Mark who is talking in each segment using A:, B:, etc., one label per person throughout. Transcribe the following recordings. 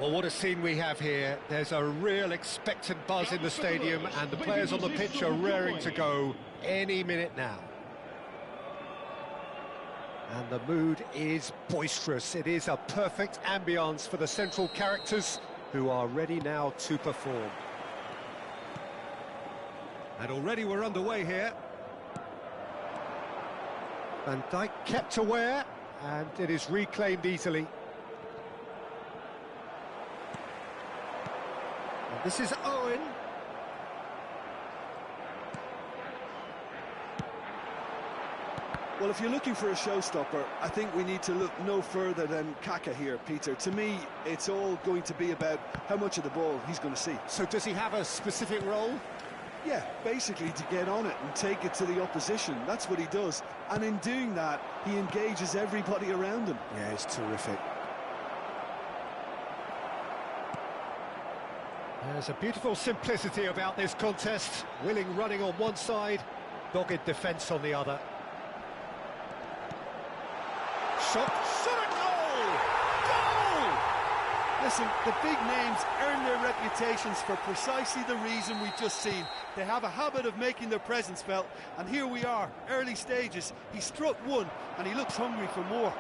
A: Well, what a scene we have here. There's a real expectant buzz in the stadium, and the players on the pitch are raring to go any minute now. And the mood is boisterous. It is a perfect ambience for the central characters who are ready now to perform. And already we're underway here. Van Dijk kept aware, and it is reclaimed easily. And this is Owen.
B: Well, if you're looking for a showstopper, I think we need to look no further than Kaka here, Peter. To me, it's all going to be about how much of the ball he's going to see.
A: So does he have a specific role?
B: Yeah, basically to get on it and take it to the opposition. That's what he does. And in doing that, he engages everybody around him.
A: Yeah, it's terrific. There's a beautiful simplicity about this contest. Willing running on one side, dogged defence on the other. Shot at goal! Goal!
B: Listen, the big names earn their reputations for precisely the reason we've just seen. They have a habit of making their presence felt, and here we are, early stages. He struck one, and he looks hungry for more.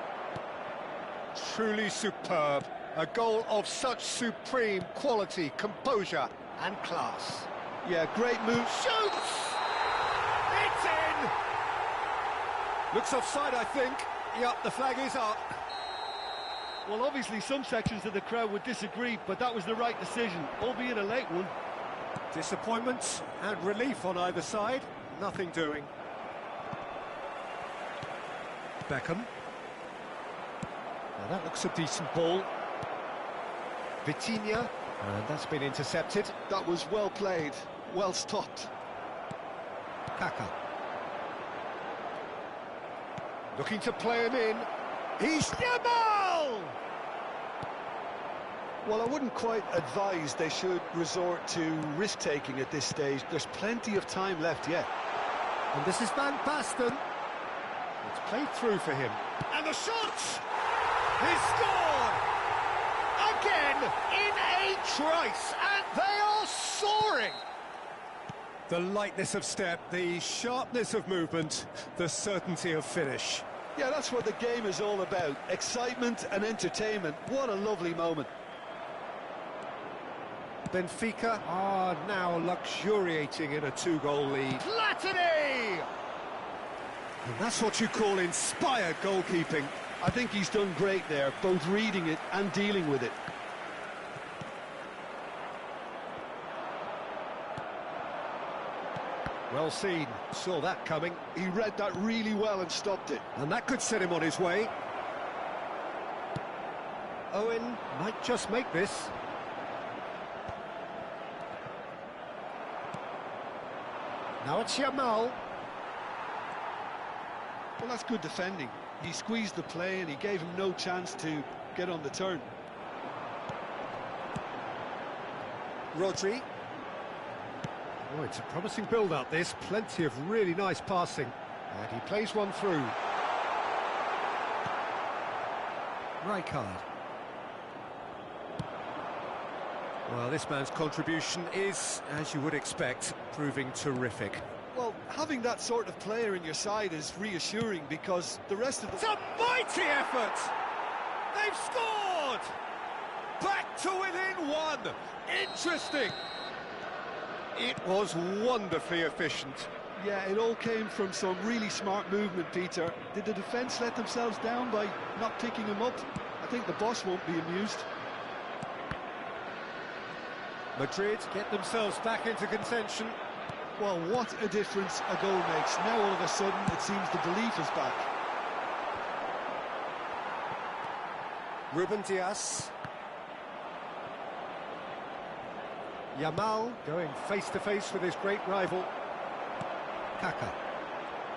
A: Truly superb. A goal of such supreme quality, composure and class.
B: Yeah, great move.
A: Shoots! It's in! Looks offside, I think. Yep, the flag is up.
B: Well, obviously some sections of the crowd would disagree, but that was the right decision, albeit a late one.
A: Disappointment and relief on either side. Nothing doing. Beckham. Now that looks a decent ball. Vitinha, and that's been intercepted.
B: That was well played, well stopped.
A: Kaka. Looking to play him in. He's Yamal!
B: Well, I wouldn't quite advise they should resort to risk-taking at this stage. There's plenty of time left yet.
A: And this is Van Basten. It's played through for him. And the shot! He's scored! Again, in a trice, and they are soaring! The lightness of step, the sharpness of movement, the certainty of finish.
B: Yeah, that's what the game is all about. Excitement and entertainment. What a lovely moment.
A: Benfica are now luxuriating in a two-goal lead. Platini! And that's what you call inspired goalkeeping.
B: I think he's done great there, both reading it and dealing with it.
A: Well seen, saw that coming.
B: He read that really well and stopped it.
A: And that could set him on his way. Owen might just make this. Now it's Yamal.
B: Well, that's good defending. He squeezed the play and he gave him no chance to get on the turn.
A: Rodri. Oh, it's a promising build-up, this. Plenty of really nice passing. And he plays one through. Rijkaard. Well, this man's contribution is, as you would expect, proving terrific.
B: Well, having that sort of player in your side is reassuring because the rest of the...
A: It's a mighty effort! They've scored! Back to within one! Interesting! It was wonderfully efficient.
B: Yeah, it all came from some really smart movement, Peter. Did the defence let themselves down by not picking him up? I think the boss won't be amused.
A: Madrid get themselves back into contention.
B: Well, what a difference a goal makes. Now all of a sudden it seems the belief is back.
A: Ruben Dias. Yamal going face-to-face with his great rival. Kaka.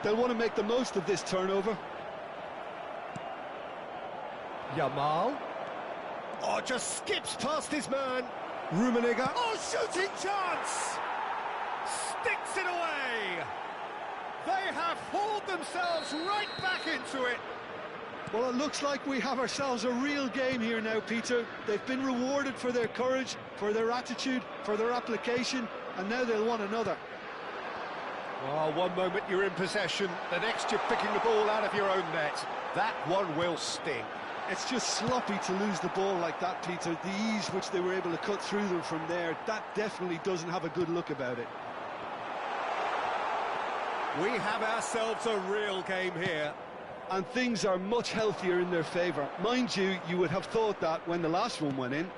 B: They'll want to make the most of this turnover.
A: Yamal. Oh, just skips past his man. Rummenigge. Oh, shooting chance! Sticks it away! They have hauled themselves right back into it.
B: Well, it looks like we have ourselves a real game here now, Peter. They've been rewarded for their courage, for their attitude, for their application, and now they'll want another.
A: Well, one moment you're in possession, the next you're picking the ball out of your own net. That one will sting.
B: It's just sloppy to lose the ball like that, Peter. The ease which they were able to cut through them from there, that definitely doesn't have a good look about it.
A: We have ourselves a real game here.
B: And things are much healthier in their favour. Mind you, you would have thought that when the last one went in.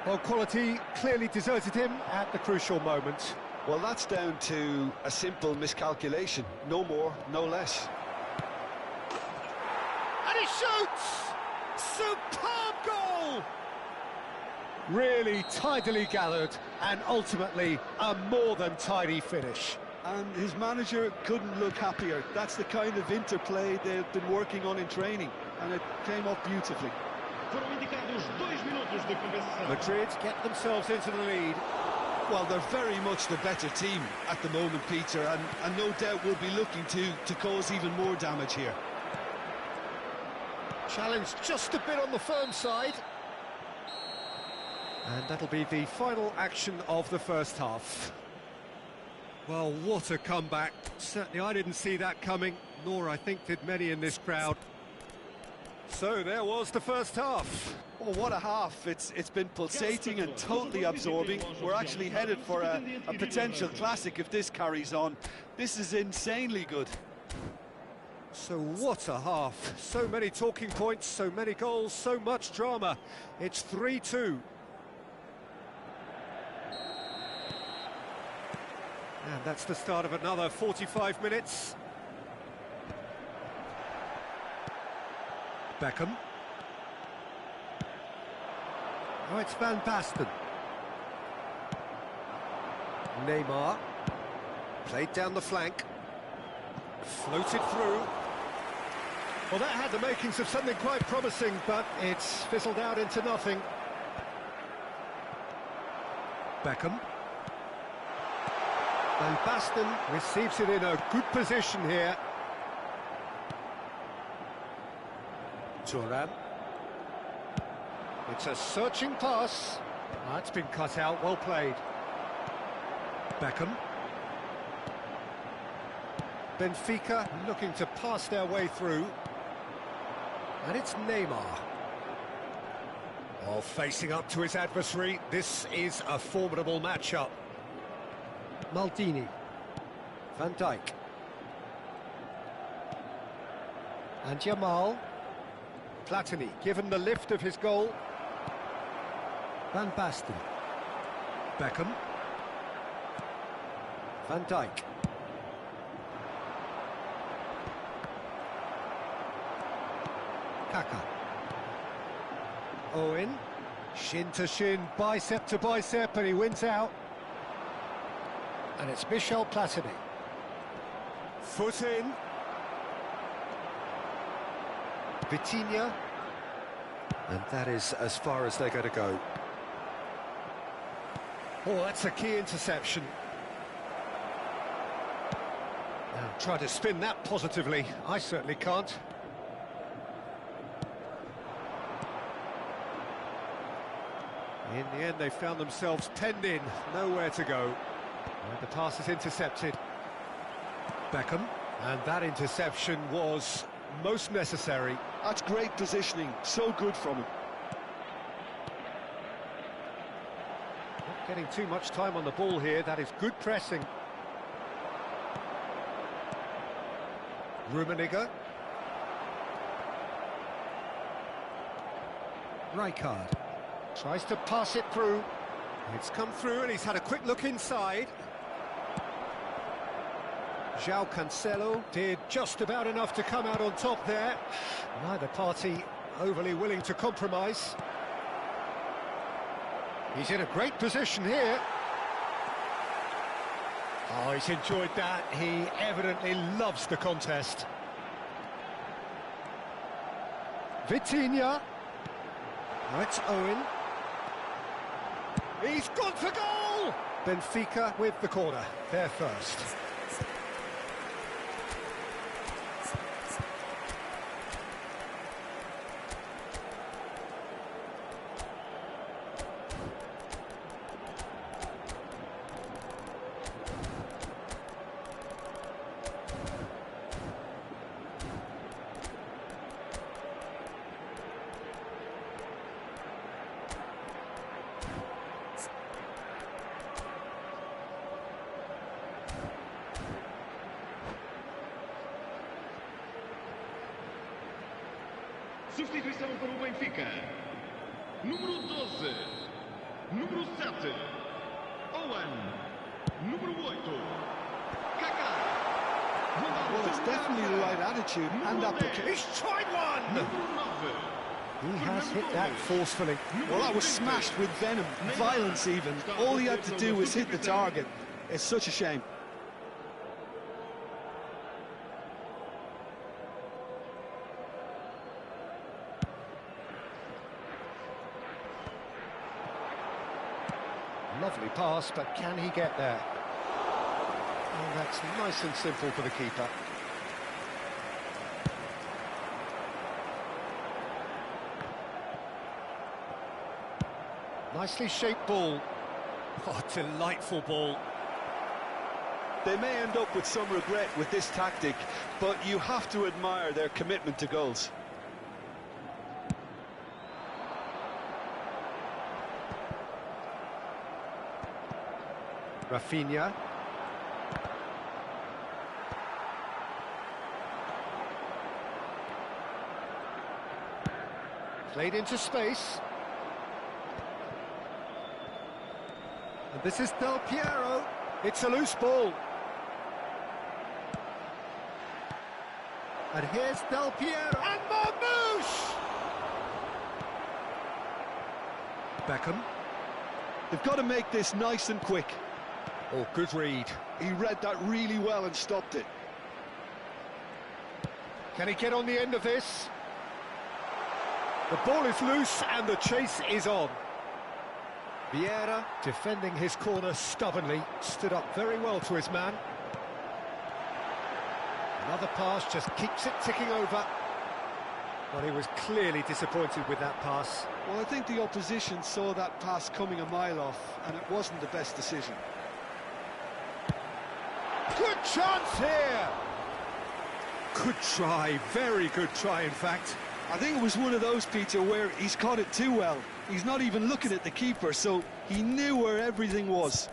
A: Well, quality clearly deserted him at the crucial moment.
B: Well, that's down to a simple miscalculation. No more, no less.
A: And he shoots! Superb goal! Really tidily gathered, and ultimately a more than tidy finish.
B: And his manager couldn't look happier. That's the kind of interplay they've been working on in training, and it came off beautifully.
A: Madrid get themselves into the lead.
B: Well, they're very much the better team at the moment, Peter, and no doubt will be looking to cause even more damage here.
A: Challenge just a bit on the firm side. And that'll be the final action of the first half. Well, what a comeback. Certainly I didn't see that coming, nor I think did many in this crowd. So there was the first half.
B: Oh, what a half. It's been pulsating and totally absorbing. We're actually headed for a potential classic if this carries on. This is insanely good.
A: So what a half. So many talking points, so many goals, so much drama. It's 3-2. And that's the start of another 45 minutes. Beckham. Oh, it's Van Basten. Neymar. Played down the flank. Floated through. Well, that had the makings of something quite promising, but it's fizzled out into nothing. Beckham. Van Basten receives it in a good position here. Turan. It's a searching pass. That's been cut out, well played. Beckham. Benfica looking to pass their way through. And it's Neymar. Well, facing up to his adversary, this is a formidable matchup. Maldini. Van Dijk. And Jamal. Platini, given the lift of his goal. Van Basten. Beckham. Van Dijk. Kaka. Owen. Shin to shin, bicep to bicep, and he wins out. And it's Michel Platini. Foot in. Vitinha. And that is as far as they're going to go. Oh, that's a key interception. Now, try to spin that positively. I certainly can't. In the end, they found themselves penned in, nowhere to go. And the pass is intercepted. Beckham, and that interception was most necessary.
B: That's great positioning, so good from him.
A: Not getting too much time on the ball here, that is good pressing. Rummenigge. Rijkaard. Tries to pass it through. It's come through and he's had a quick look inside. João Cancelo did just about enough to come out on top there. Neither party overly willing to compromise. He's in a great position here. Oh, he's enjoyed that. He evidently loves the contest. Vitinha. Now it's Owen. He's gone for goal! Benfica with the corner. They're first.
C: Substituição para o Benfica. Número 12. Número 7. Owen. Número 8. Kaká.
B: Well, it's definitely the right attitude and application.
A: He's tried one! He has hit that forcefully.
B: Well, that was smashed with venom, violence even. All he had to do was hit the target. It's such a shame.
A: Lovely pass, but can he get there? Oh, that's nice and simple for the keeper. Nicely shaped ball. Oh, delightful ball.
B: They may end up with some regret with this tactic, but you have to admire their commitment to goals.
A: Rafinha. Played into space. And this is Del Piero. It's a loose ball. And here's Del Piero. And Marmouche! Beckham.
B: They've got to make this nice and quick.
A: Oh, good read.
B: He read that really well and stopped it.
A: Can he get on the end of this? The ball is loose and the chase is on. Vieira, defending his corner stubbornly, stood up very well to his man. Another pass just keeps it ticking over. But he was clearly disappointed with that pass.
B: Well, I think the opposition saw that pass coming a mile off, and it wasn't the best decision.
A: Good chance here! Good try, very good try in fact.
B: I think it was one of those, Peter, where he's caught it too well. He's not even looking at the keeper, so he knew where everything was.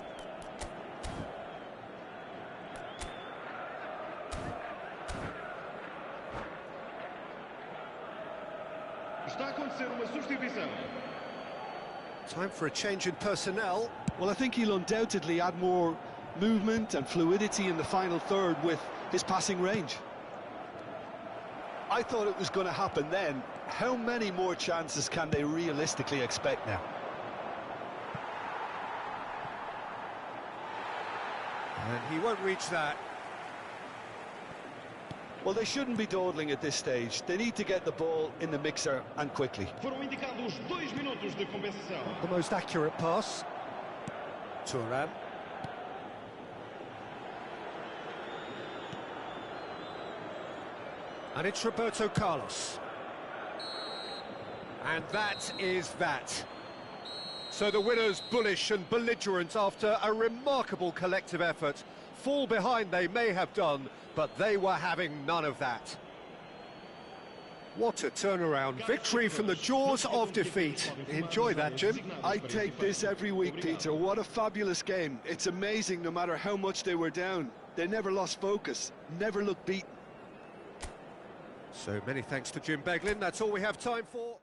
C: Está a acontecer uma substituição.
A: Time for a change in personnel.
B: Well, I think he'll undoubtedly add more movement and fluidity in the final third with his passing range. I thought it was going to happen then. How many more chances can they realistically expect now?
A: And he won't reach that.
B: Well, they shouldn't be dawdling at this stage. They need to get the ball in the mixer and quickly.
C: Foram indicados 2 minutos de compensação.
A: The most accurate pass. Thuram. And it's Roberto Carlos. And that is that. So the winners bullish and belligerent after a remarkable collective effort. Fall behind they may have done, but they were having none of that. What a turnaround. Victory from the jaws of defeat. Enjoy that, Jim.
B: I take this every week, Peter. What a fabulous game. It's amazing no matter how much they were down. They never lost focus, never looked beaten.
A: So many thanks to Jim Beglin. That's all we have time for.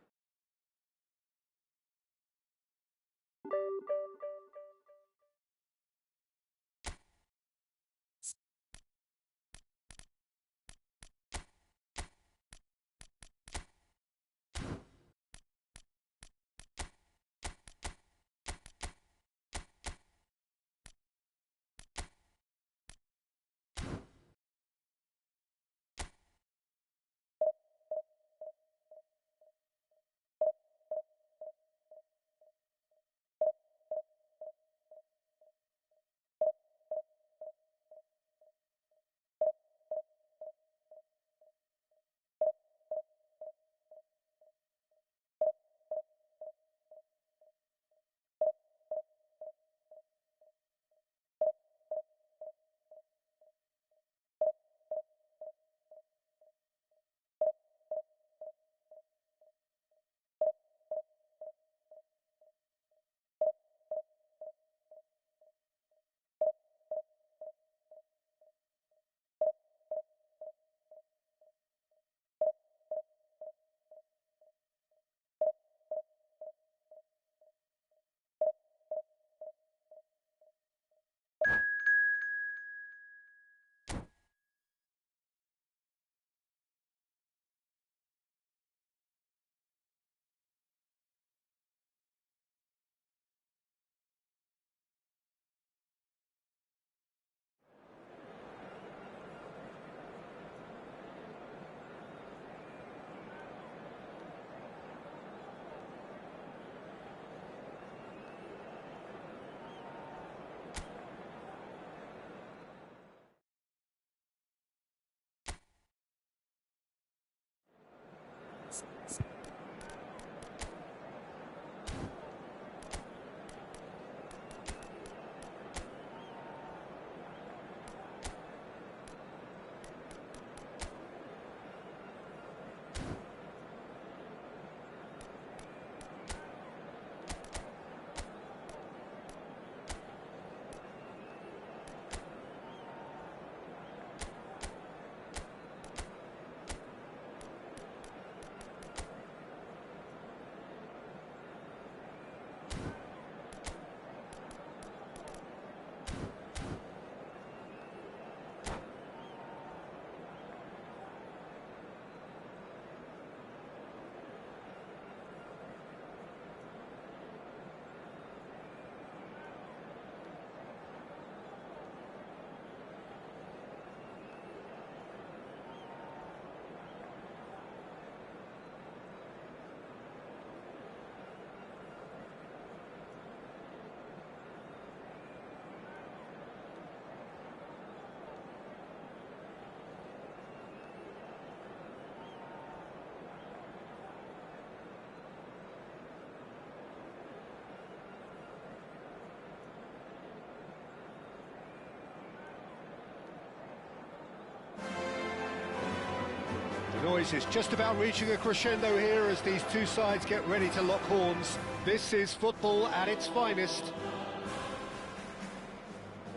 A: noise is just about reaching a crescendo here as these two sides get ready to lock horns. This is football at its finest.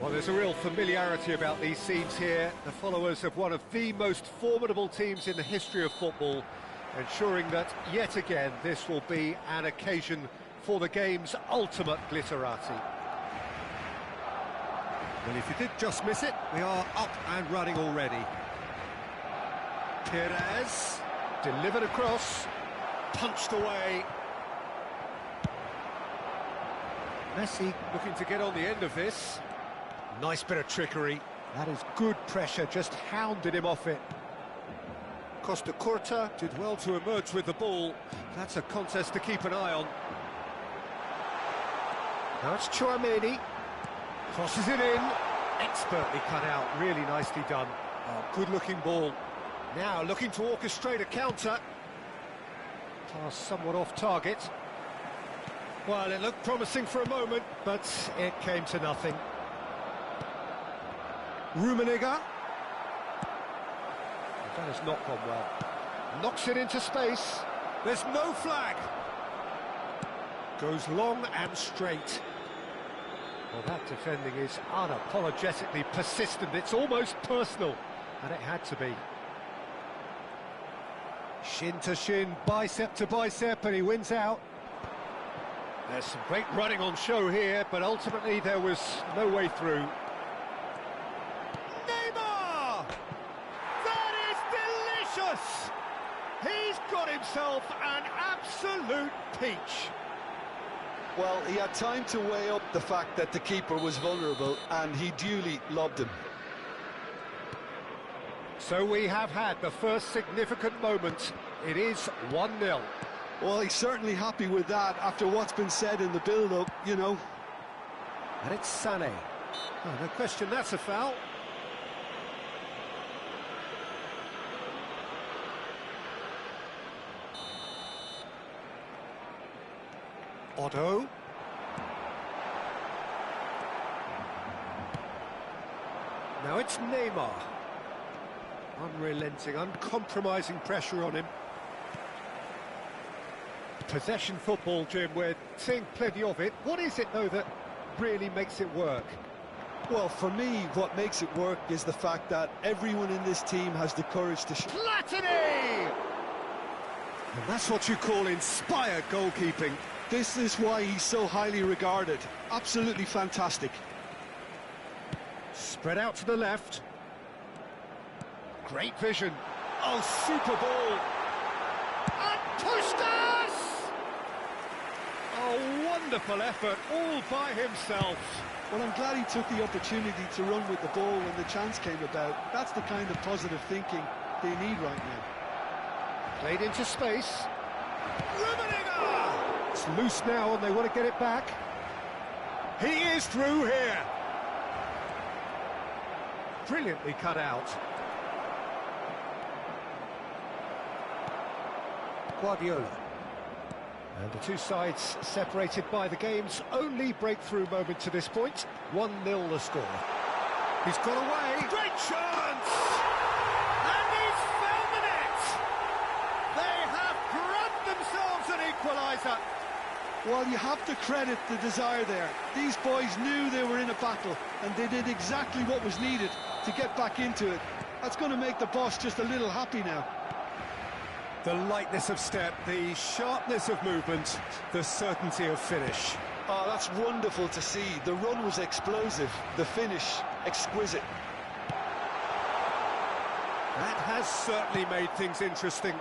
A: Well, there's a real familiarity about these scenes here. The followers of one of the most formidable teams in the history of football, ensuring that, yet again, this will be an occasion for the game's ultimate glitterati.
D: Well, if you did just miss it, we are up and running already.
A: Perez, delivered across, punched away. Messi looking to get on the end of this. Nice bit of trickery. That is good pressure, just hounded him off it. Costa Curta did well to emerge with the ball. That's a contest to keep an eye on. Now it's Chouameni. Crosses it in. Expertly cut out, really nicely done. Oh, good-looking ball. Now looking to orchestrate a counter. Pass somewhat off target. Well, it looked promising for a moment, but it came to nothing. Rummenigge. That has not gone well. Knocks it into space. There's no flag. Goes long and straight. Well, that defending is unapologetically persistent. It's almost personal, and it had to be. Shin to shin, bicep to bicep, and he wins out. There's some great running on show here, but ultimately there was no way through. Neymar! That is delicious! He's got himself an absolute peach.
B: Well, he had time to weigh up the fact that the keeper was vulnerable, and he duly lobbed him.
A: So we have had the first significant moment. It is 1-0.
B: Well, he's certainly happy with that after what's been said in the build-up, you know.
A: And it's Sané. Oh, no question, that's a foul. Otto. Now it's Neymar. Unrelenting, uncompromising pressure on him. Possession football, Jim, we're seeing plenty of it. What is it, though, that really makes it work?
B: Well, for me, what makes it work is the fact that everyone in this team has the courage to...
A: Platini! And that's what you call inspired goalkeeping.
B: This is why he's so highly regarded. Absolutely fantastic.
A: Spread out to the left. Great vision. Oh, super ball. And Puskas! Oh, wonderful effort, all by himself.
B: Well, I'm glad he took the opportunity to run with the ball when the chance came about. That's the kind of positive thinking they need right now.
A: Played into space. Rummenigge! It's loose now and they want to get it back. He is through here. Brilliantly cut out. Guardiola. And the two sides separated by the game's only breakthrough moment to this point. 1-0 the score. He's got away. Great chance! And he's found the net! They have grabbed themselves an equaliser.
B: Well, you have to credit the desire there. These boys knew they were in a battle, and they did exactly what was needed to get back into it. That's going to make the boss just a little happy now.
D: The lightness of step, the sharpness of movement, the certainty of finish.
B: Oh, that's wonderful to see. The run was explosive, the finish exquisite.
A: That has certainly made things interesting.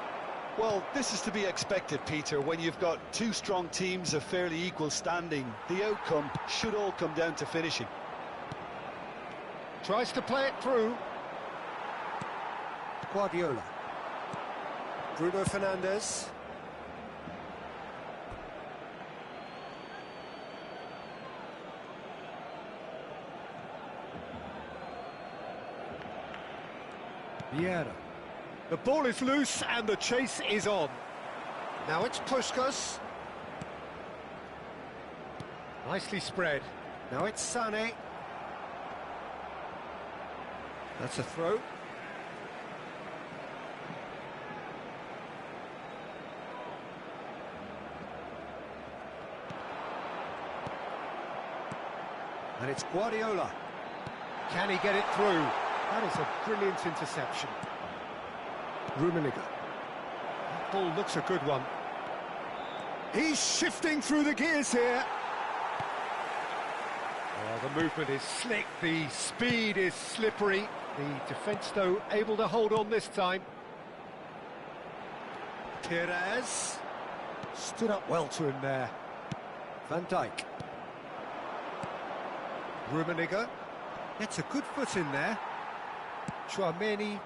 B: Well, this is to be expected, Peter. When you've got two strong teams of fairly equal standing, the outcome should all come down to finishing.
A: Tries to play it through. Guardiola. Bruno Fernandes. Vieira. The ball is loose and the chase is on. Now it's Puskas. Nicely spread. Now it's Sané. That's a throw. And it's Guardiola. Can he get it through? That is a brilliant interception. Rummenigge. That ball looks a good one. He's shifting through the gears here. Oh, the movement is slick, the speed is slippery. The defence, though, able to hold on this time. Perez stood up well to him there. Van Dijk. Rummenigge gets a good foot in there. Chouameni.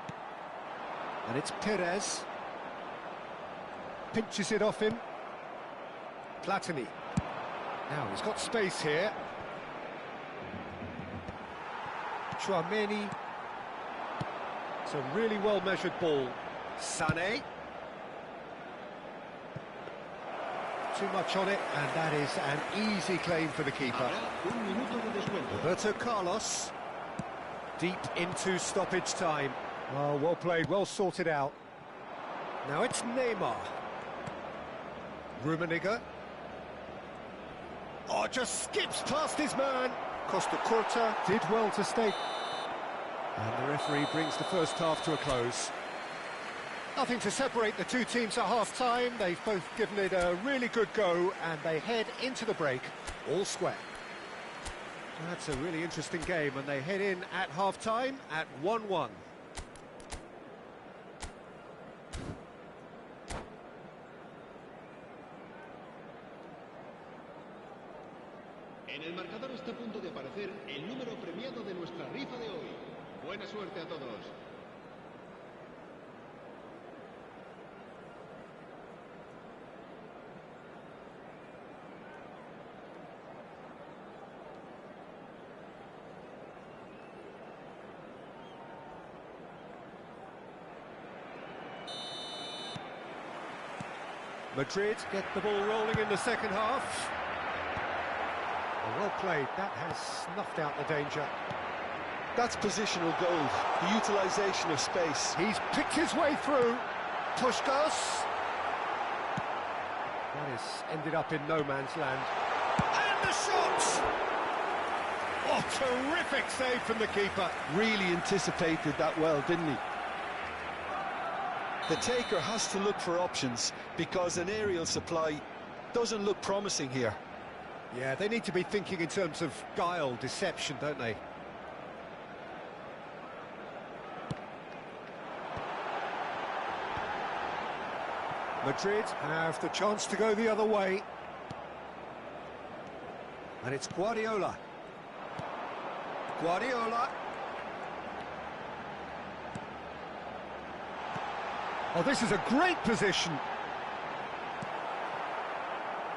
A: And it's Perez. Pinches it off him. Platini. Now he's got space here. Chouameni. It's a really well-measured ball. Sané. Too much on it, and that is an easy claim for the keeper. Roberto Carlos. Deep into stoppage time. Oh, well played, well sorted out. Now it's Neymar. Rummenigge. Oh, just skips past his man. Costa Curta did well to stay. And the referee brings the first half to a close. Nothing to separate the two teams at half-time. They've both given it a really good go, and they head into the break all square. That's a really interesting game, and they head in at half-time at 1-1.
C: En el marcador está a punto de aparecer el número premiado de nuestra rifa de hoy. Buena suerte a todos.
A: Madrid get the ball rolling in the second half. Well played, that has snuffed out the danger.
B: That's positional gold, the utilisation of space.
A: He's picked his way through. Puskás. That has ended up in no man's land. And the shot! Oh, terrific save from the keeper.
B: Really anticipated that well, didn't he? The taker has to look for options because an aerial supply doesn't look promising here.
A: Yeah, they need to be thinking in terms of guile, deception, don't they? Madrid have the chance to go the other way. And it's Guardiola. Guardiola. Oh, this is a great position.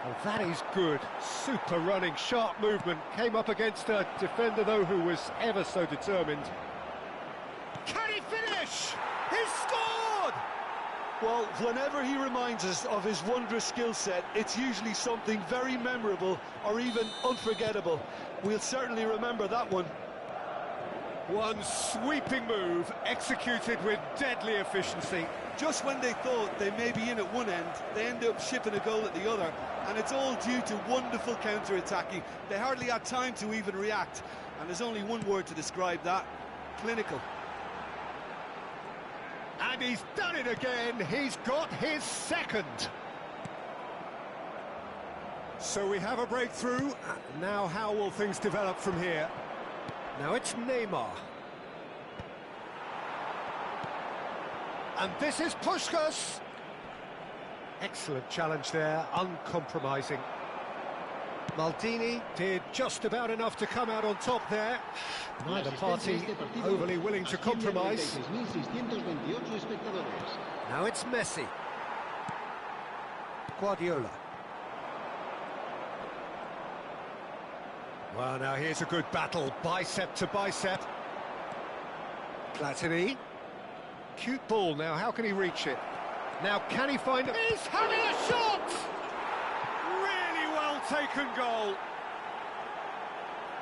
A: Oh, that is good. Super running, sharp movement. Came up against a defender, though, who was ever so determined. Can he finish? He's scored!
B: Well, whenever he reminds us of his wondrous skill set, it's usually something very memorable or even unforgettable. We'll certainly remember that one.
A: One sweeping move, executed with deadly efficiency.
B: Just when they thought they may be in at one end, they end up shipping a goal at the other, and it's all due to wonderful counter-attacking. They hardly had time to even react, and there's only one word to describe that: clinical.
A: And he's done it again. He's got his second. So we have a breakthrough. Now how will things develop from here? Now it's Neymar. And this is Puskás. Excellent challenge there, uncompromising. Maldini did just about enough to come out on top there. Neither party overly willing to compromise. Now it's Messi. Guardiola. Well, now here's a good battle, bicep to bicep. Platini. Cute ball now, how can he reach it? Now can he find it? He's having a shot! Really well taken goal.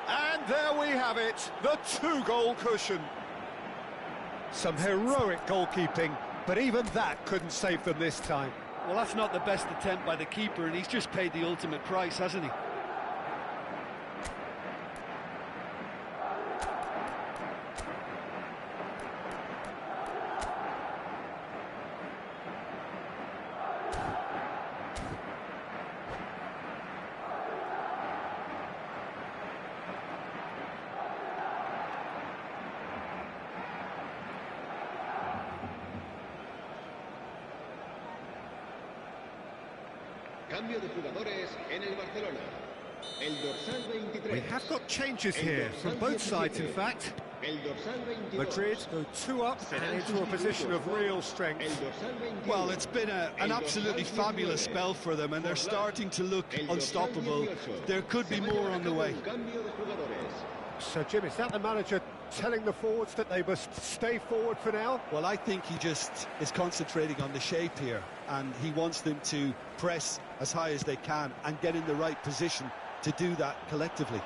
A: And there we have it, the two-goal cushion. Some heroic goalkeeping, but even that couldn't save them this time.
B: Well, that's not the best attempt by the keeper, and he's just paid the ultimate price, hasn't he?
C: Cambio de jugadores en el Barcelona. El dorsal 23.
A: We have got changes here from both sides, in fact.
C: El dorsal 22.
A: Madrid go 2 up and into a position of real strength.
C: El dorsal 21.
B: Well, it's been an absolutely fabulous spell for them, and they're starting to look unstoppable. There could be more on the way.
C: Cambio de jugadores.
A: So, Jim, is that the manager telling the forwards that they must stay forward for now?
B: Well, I think he just is concentrating on the shape here, and he wants them to press as high as they can and get in the right position to do that collectively.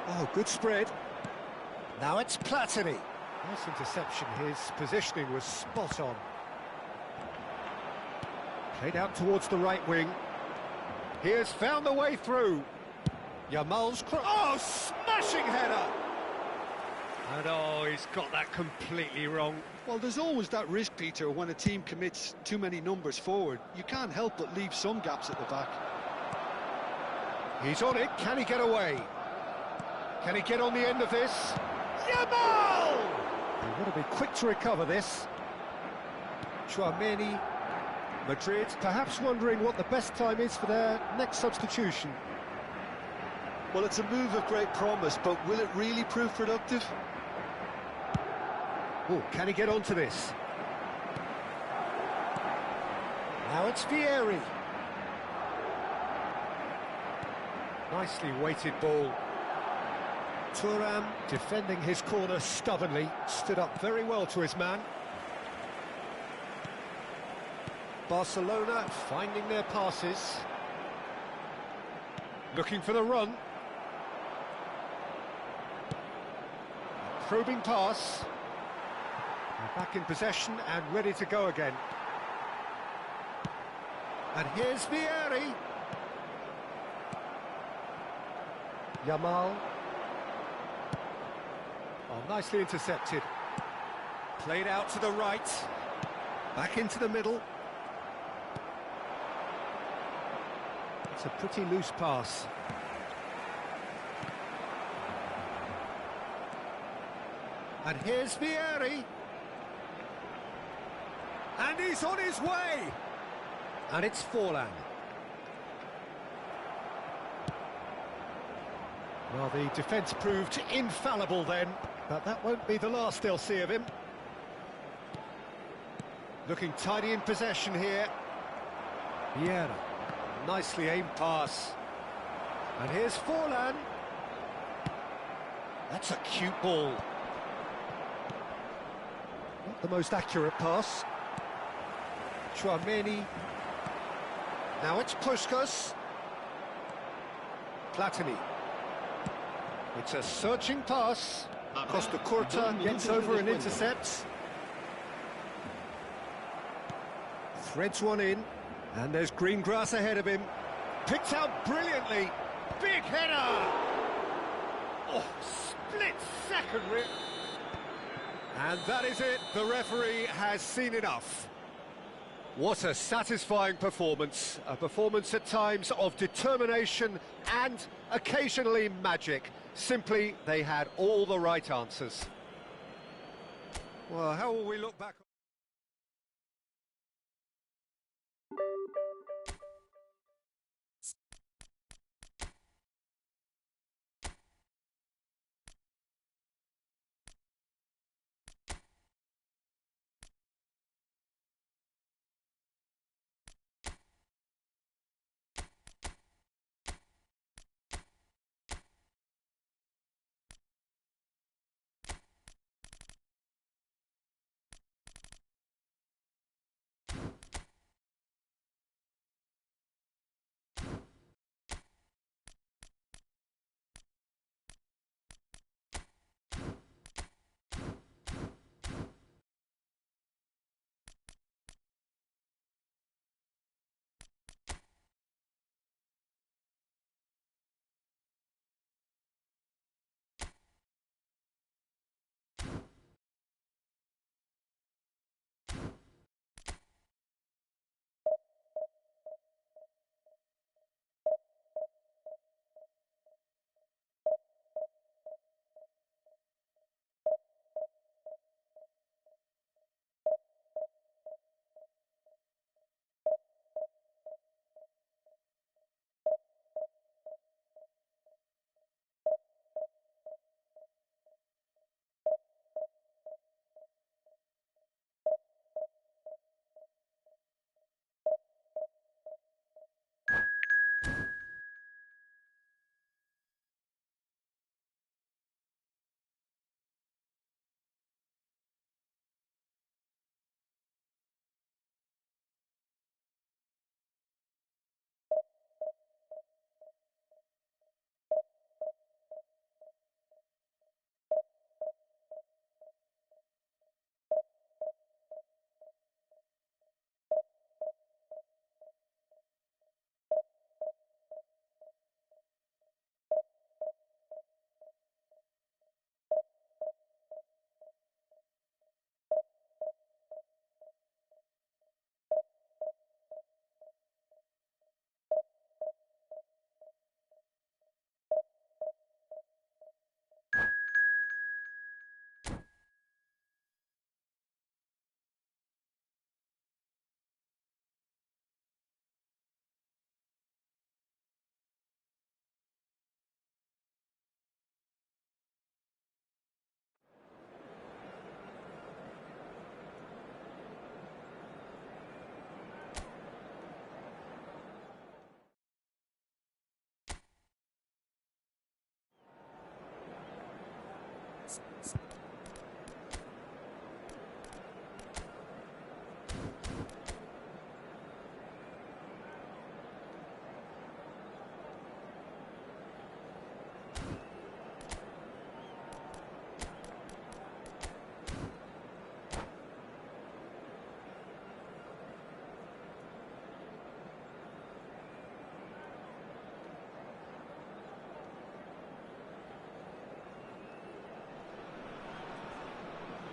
A: Oh, good spread. Now it's Platini. Nice interception. His positioning was spot on. Played out towards the right wing. He has found the way through. Yamal's cross. Oh, smashing header! And oh, he's got that completely wrong.
B: Well, there's always that risk, Peter, when a team commits too many numbers forward. You can't help but leave some gaps at the back.
A: He's on it. Can he get away? Can he get on the end of this? Yamal! They've got to be quick to recover this. Chouameni. Madrid perhaps wondering what the best time is for their next substitution.
B: Well, it's a move of great promise, but will it really prove productive?
A: Oh, can he get onto this? Now it's Vieri. Nicely weighted ball. Thuram defending his corner stubbornly, stood up very well to his man. Barcelona finding their passes. Looking for the run. A probing pass. They're back in possession and ready to go again. And here's Vieri. Yamal. Oh, nicely intercepted. Played out to the right. Back into the middle. It's a pretty loose pass. And here's Vieri. And he's on his way. And it's Forlan. Well, the defence proved infallible then, but that won't be the last they'll see of him. Looking tidy in possession here. Vieira. Nicely aimed pass. And here's Forlan. That's a cute ball. Not the most accurate pass. Chouameni. Now it's Puskas. Platini. It's a searching pass. Costa Curta gets over and intercepts. Threads one in. And there's green grass ahead of him. Picked out brilliantly. Big header! Oh, split second rip. And that is it. The referee has seen enough. What a satisfying performance. A performance at times of determination and occasionally magic. Simply, they had all the right answers. Well, how will we look back?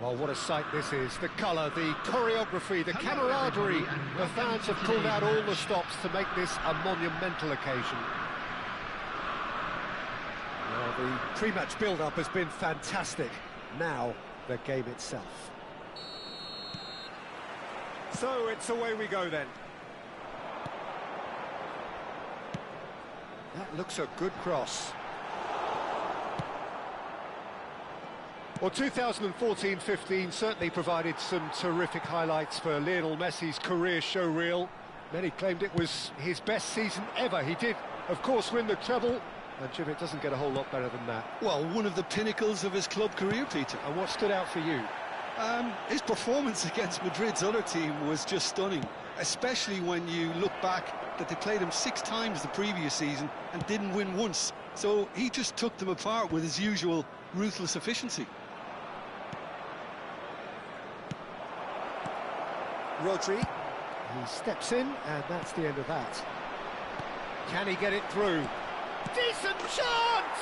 A: Well, what a sight this is. The colour, the choreography, the camaraderie. The fans have pulled out all the stops to make this a monumental occasion. Well, the pre-match build-up has been fantastic. Now, the game itself.
D: So it's away we go then.
A: That looks a good cross. Well, 2014-15 certainly provided some terrific highlights for Lionel Messi's career showreel. Many claimed it was his best season ever. He did, of course, win the treble, and Jim, it doesn't get a whole lot better than that.
B: Well, one of the pinnacles of his club career, Peter.
A: And what stood out for you?
B: His performance against Madrid's other team was just stunning, especially when you look back that they played him 6 times the previous season and didn't win once. So he just took them apart with his usual ruthless efficiency.
A: Rodri, he steps in, and that's the end of that. Can he get it through? Decent chance!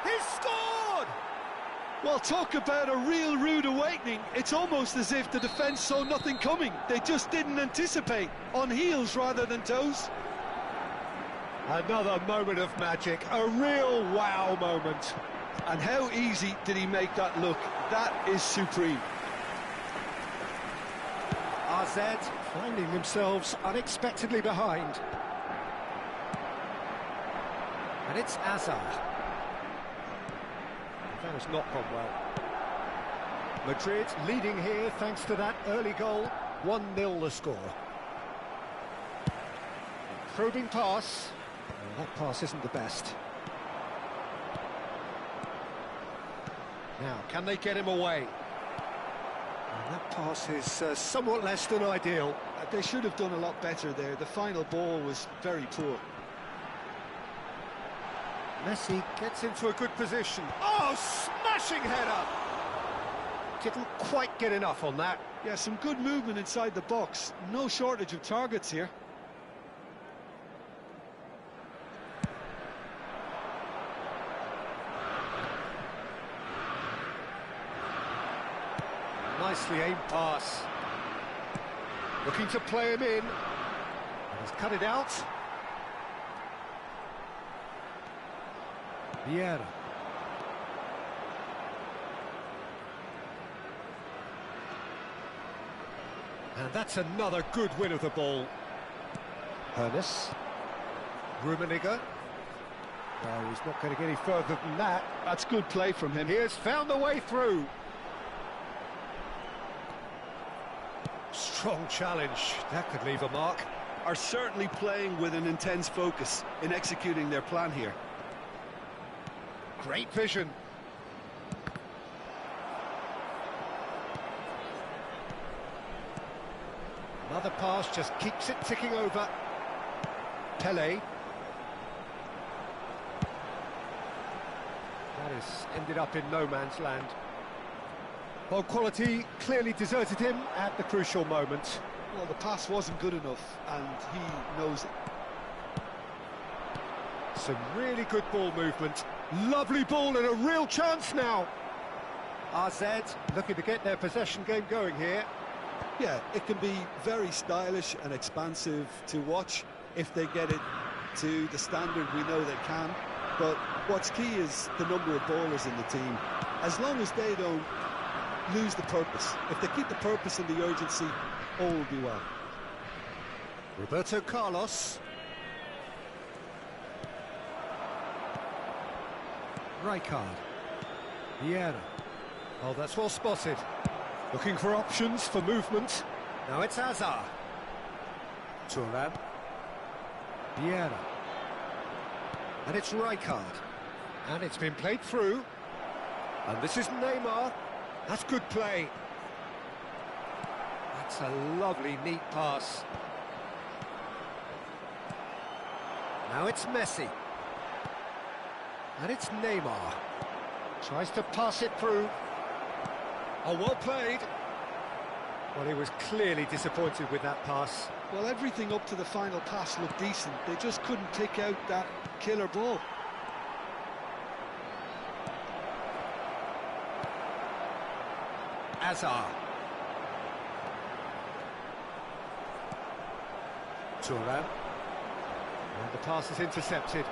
A: He's scored!
B: Well, talk about a real rude awakening. It's almost as if the defence saw nothing coming. They just didn't anticipate, on heels rather than toes.
A: Another moment of magic, a real wow moment.
B: And how easy did he make that look? That is supreme.
A: AZ finding themselves unexpectedly behind. And it's Azar. That has not gone well. Madrid leading here thanks to that early goal. 1-0 the score. Probing pass. Well, that pass isn't the best. Now, can they get him away? And that pass is somewhat less than ideal.
B: They should have done a lot better there. The final ball was very poor.
A: Messi gets into a good position. Oh, smashing header! Didn't quite get enough on that.
B: Yeah, some good movement inside the box. No shortage of targets here.
A: Nicely aimed pass. Looking to play him in. He's cut it out. Vieira. And that's another good win of the ball. Hernes. Rummenigge. No, he's not going to get any further than that.
B: That's good play from him.
A: He has found the way through. Strong challenge. That could leave a mark.
B: Are certainly playing with an intense focus in executing their plan here.
A: Great vision. Another pass just keeps it ticking over. Pele. That has ended up in no man's land. Well, quality clearly deserted him at the crucial moment.
B: Well, the pass wasn't good enough, and he knows it.
A: Some really good ball movement. Lovely ball and a real chance now. AZ looking to get their possession game going here.
B: Yeah, it can be very stylish and expansive to watch if they get it to the standard we know they can. But what's key is the number of ballers in the team. As long as they don't lose the purpose, if they keep the purpose and the urgency, all will be well.
A: Roberto Carlos. Rijkaard. Vieira. Oh, that's well spotted. Looking for options for movement. Now it's Azar. Thuram. Vieira. And it's Rijkaard. And it's been played through.
D: And this is Neymar. That's good play. That's a lovely, neat pass. Now it's Messi. And it's Neymar. Tries to pass it through. Oh, well played. Well, he was clearly disappointed with that pass.
B: Well, everything up to the final pass looked decent. They just couldn't pick out that killer ball.
D: Hazard. Turan. And the pass is intercepted.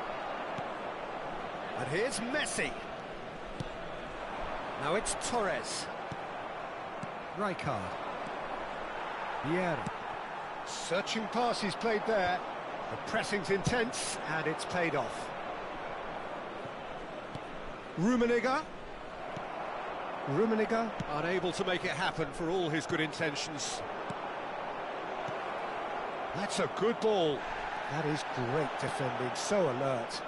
D: And here's Messi. Now it's Torres. Rijkaard. Vieira. Searching pass is played there. The pressing's intense and it's paid off. Rummenigge unable to make it happen for all his good intentions. That's a good ball. That is great defending, so alert.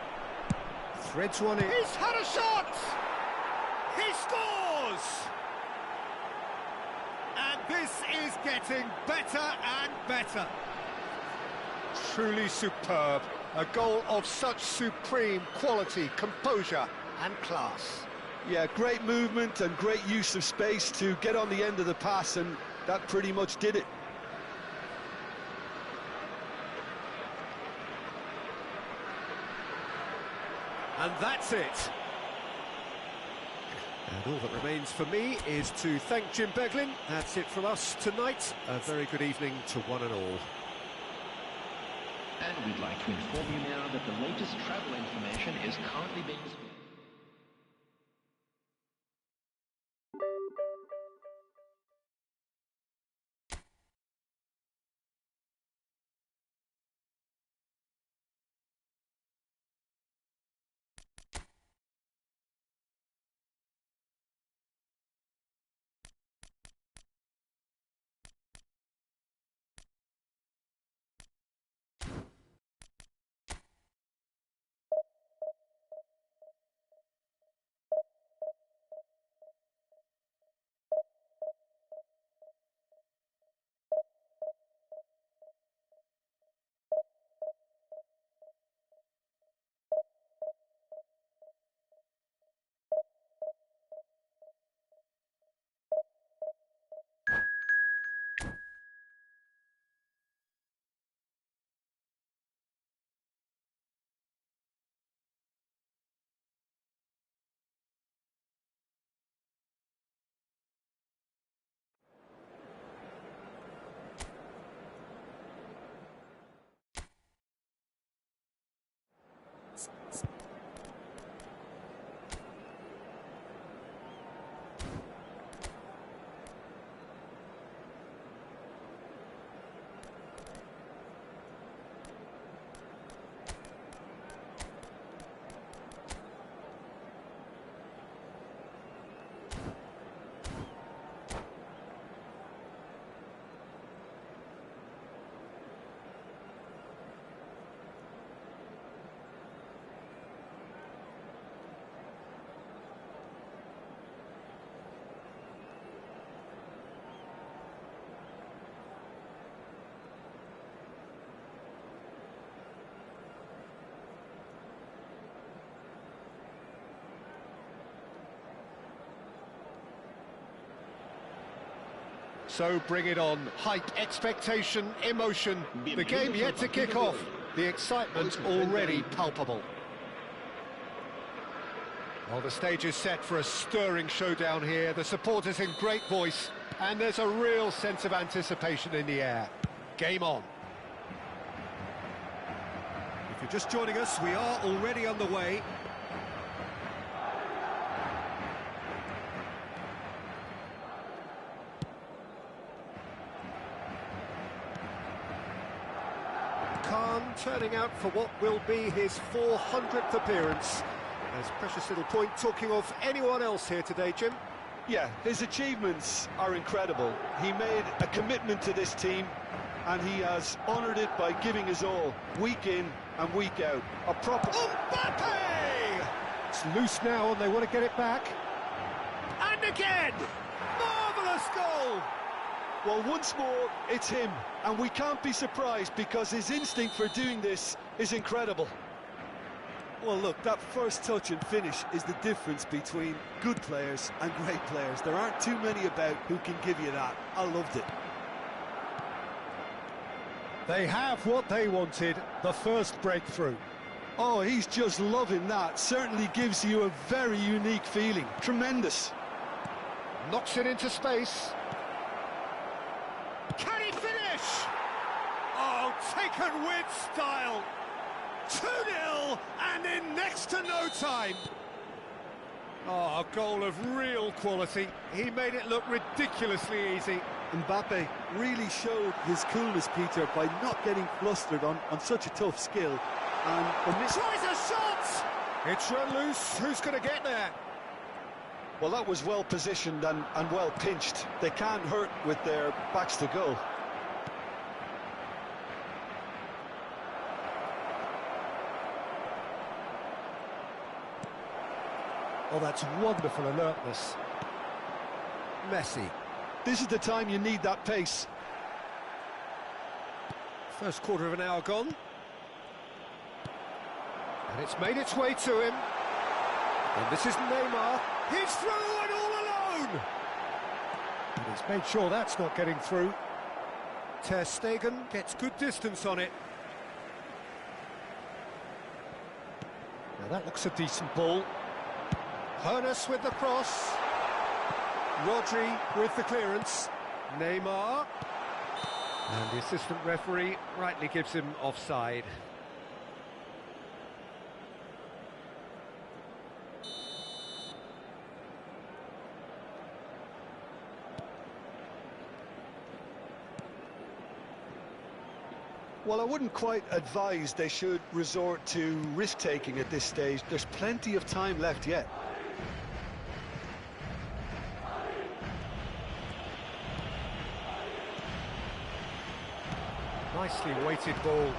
D: Threads one in.
A: He's had a shot! He scores! And this is getting better and better.
D: Truly superb. A goal of such supreme quality, composure and class.
B: Yeah, great movement and great use of space to get on the end of the pass, and that pretty much did it.
D: And that's it. And all that remains for me is to thank Jim Beglin. That's it from us tonight. A very good evening to one and all.
E: And we'd like to inform you now that the latest travel information is currently being...
D: So bring it on. Hype, expectation, emotion. The game yet to kick off. The excitement already palpable. Well, the stage is set for a stirring showdown here. The supporters in great voice, and there's a real sense of anticipation in the air. Game on. If you're just joining us, we are already on the way. Turning out for what will be his 400th appearance. There's a precious little point talking of anyone else here today, Jim.
B: Yeah, his achievements are incredible. He made a commitment to this team, and he has honoured it by giving his all, week in and week out. A proper...
D: Mbappe! It's loose now, and they want to get it back.
A: And again! Marvellous goal!
B: Well, once more, it's him, and we can't be surprised because his instinct for doing this is incredible. Well, look, that first touch and finish is the difference between good players and great players. There aren't too many about who can give you that. I loved it.
D: They have what they wanted, the first breakthrough.
B: Oh, he's just loving that. Certainly gives you a very unique feeling. Tremendous.
D: Knocks it into space.
A: Can he finish? Oh, taken with style. 2-0 and in next to no time.
D: Oh, a goal of real quality. He made it look ridiculously easy.
B: Mbappe really showed his coolness, Peter, by not getting flustered on such a tough skill. And the
A: Tries a shot!
D: It's run loose. Who's going to get there?
B: well, that was well positioned and well pinched. They can't hurt with their backs to goal.
D: Oh, that's wonderful alertness. Messi.
B: This is the time you need that pace.
D: First quarter of an hour gone. And it's made its way to him. And this is Neymar.
A: He's through and all alone!
D: And he's made sure that's not getting through. Ter Stegen gets good distance on it. Now that looks a decent ball. Hernus with the cross. Rodri with the clearance. Neymar. And the assistant referee rightly gives him offside.
B: Well, I wouldn't quite advise they should resort to risk-taking at this stage. There's plenty of time left yet.
D: Nicely weighted ball.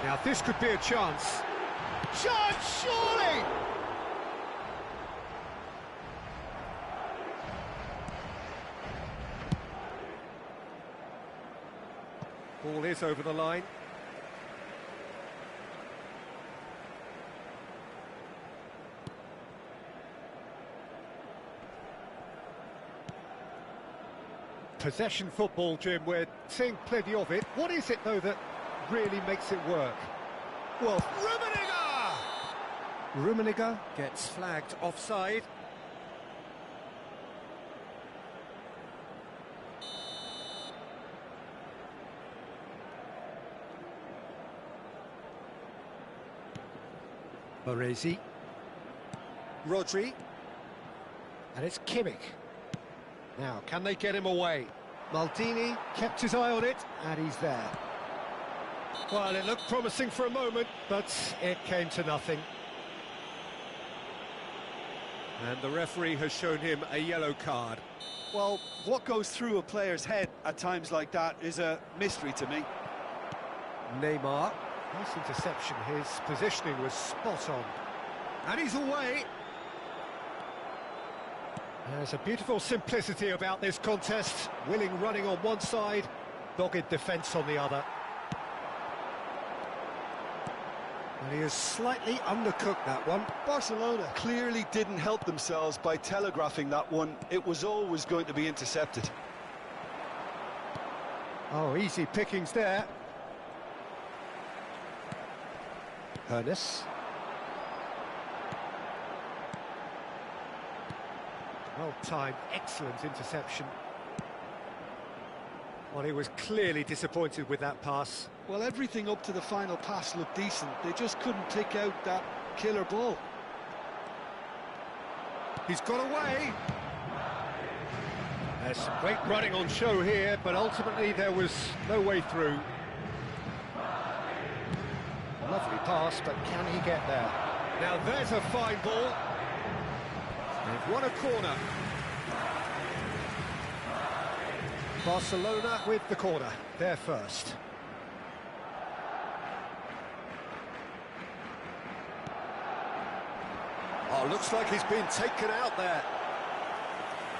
D: Now this could be a chance.
A: Chance, surely!
D: Ball is over the line. Possession football, Jim, we're seeing plenty of it. What is it, though, that really makes it work?
A: Well, Rummenigge!
D: Rummenigge gets flagged offside. Baresi. Rodri. And it's Kimmich. Now, can they get him away? Maldini kept his eye on it, and he's there. Well, it looked promising for a moment, but it came to nothing. And the referee has shown him a yellow card.
B: Well, what goes through a player's head at times like that is a mystery to me.
D: Neymar. Nice interception. His positioning was spot on. And he's away. There's a beautiful simplicity about this contest. Willing running on one side, dogged defence on the other. And he has slightly undercooked that one.
B: Barcelona clearly didn't help themselves by telegraphing that one. It was always going to be intercepted.
D: Oh, easy pickings there. Hernus. Well-timed, excellent interception. Well, he was clearly disappointed with that pass.
B: Well, everything up to the final pass looked decent. They just couldn't pick out that killer ball.
D: He's got away. There's some great running on show here, but ultimately there was no way through. Lovely pass, but can he get there? Now there's a fine ball. They've won a corner. Barcelona with the corner, they're first. Oh, looks like he's been taken out there.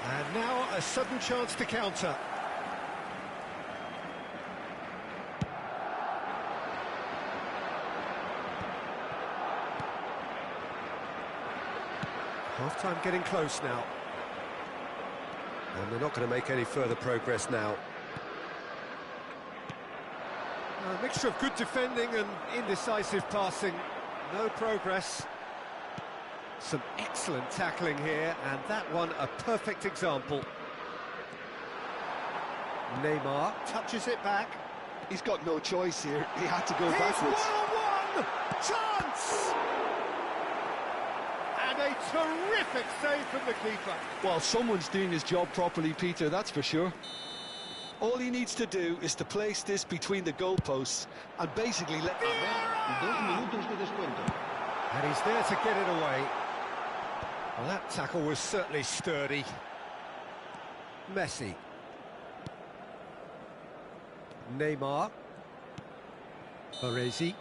D: And now a sudden chance to counter. Half-time getting close now. And they're not going to make any further progress now. A mixture of good defending and indecisive passing. No progress. Some excellent tackling here, and that one a perfect example. Neymar touches it back.
B: He's got no choice here. He had to go backwards.
D: One-on-one! Chance! And a terrific save from the keeper.
B: Well, someone's doing his job properly, Peter, that's for sure. All he needs to do is to place this between the goalposts and basically let...
C: 2 minutos de descuento.
D: And he's there to get it away. Well, that tackle was certainly sturdy. Messi. Neymar. Baresi.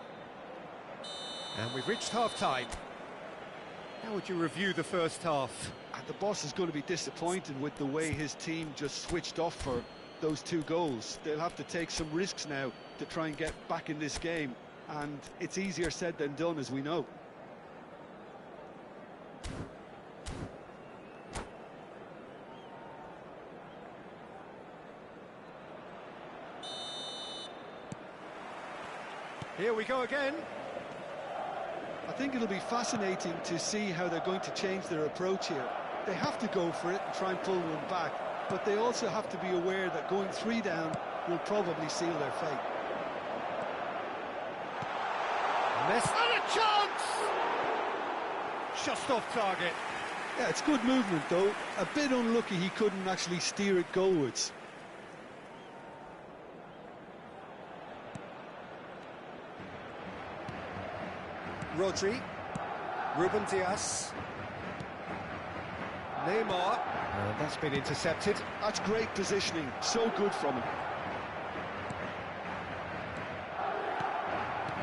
D: And we've reached half-time. How would you review the first half?
B: And the boss is going to be disappointed with the way his team just switched off for those 2 goals. They'll have to take some risks now to try and get back in this game. And it's easier said than done, as we know.
D: Here we go again.
B: I think it'll be fascinating to see how they're going to change their approach here. They have to go for it and try and pull one back, but they also have to be aware that going 3 down will probably seal their fate.
D: Messi, and a chance! Just off target.
B: Yeah, it's good movement though. A bit unlucky he couldn't actually steer it goalwards.
D: Rodri, Ruben Dias, Neymar, and that's been intercepted.
B: That's great positioning, so good from him.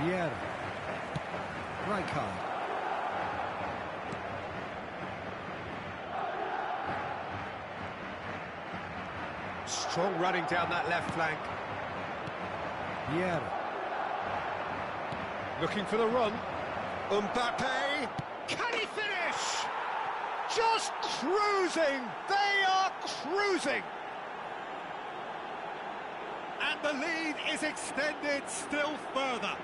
D: Vieira, Rijkaard, strong running down that left flank. Vieira, looking for the run. Mbappe, can he finish? Just cruising, they are cruising. And the lead is extended still further.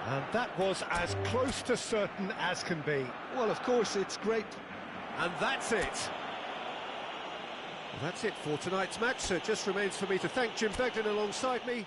D: And that was as close to certain as can be.
B: Well, of course, it's great.
D: And that's it. Well, that's it for tonight's match, so it just remains for me to thank Jim Beglin alongside me.